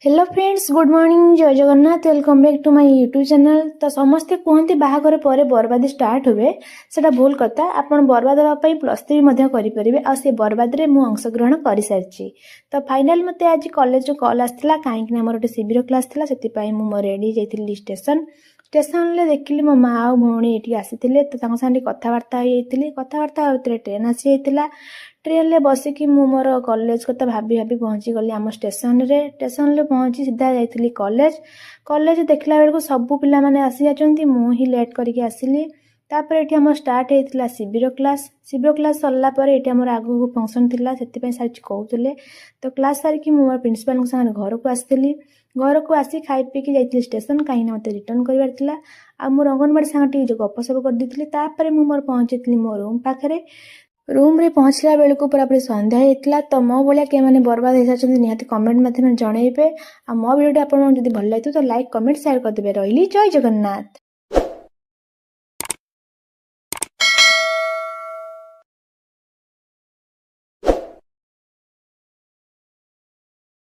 Hello friends, good morning, जय Jagannath. Welcome back to my YouTube channel. तो समस्ते कहते बाहागर पर बर्बादी स्टार्ट हुए, सेटा भूल कथा। आपण बर्बाद होगा प्लस 3 करेंगे आ से बर्बाद में मुझे अंशग्रहण कर सारी। तो फाइनाल मत आज कॉलेज कॉल आसाला कहीं मोर गोटे शिविर क्लास था, से मुझे रेडी जाइली स्टेशन। स्टेशन में देखिली मो माँ आ भौणी ये आसी तो सागे कथबार्ता होती। कथबार्ता ट्रेन आसी जाता। ट्रेन में बसिकी मोर कॉलेज कथा भाभी भाभी पहुँची गली आम स्टेशन रे पहुँची सीधा जाइली कॉलेज। कॉलेज देखला बेलू सबू पिला माने आसी जाचंती, मु ही लेट करके आसिली। तापर एठी हमर स्टार्ट होइतिला शिविर क्लास सरला पर एठी हमर आगु फंक्शन थिला, सेति पय सारी कहउतले। तो क्लास सारी कि मोर प्रिंसिपल संग घर को आसिली। घर को आसी खाई पी के जाइतिली स्टेशन, कहीं ना मते रिटर्न करबार थिला। आ मोर अंगनवाड़ी संगठी जो गपसप कर दिथिली। तापर मु मोर पहुँचीतिली मो रूम पाखरे। रूम रे पहुँचला बेलू पूरा पूरी संध्या होता। तो मो भाया के मैंने बर्बाद हो सारी निहाती कमेंट माध्यम जनइबे। आ मो वीडियो आपको जब भल लगे तो लाइक कमेंट शेयर करदे। रही जय जगन्नाथ।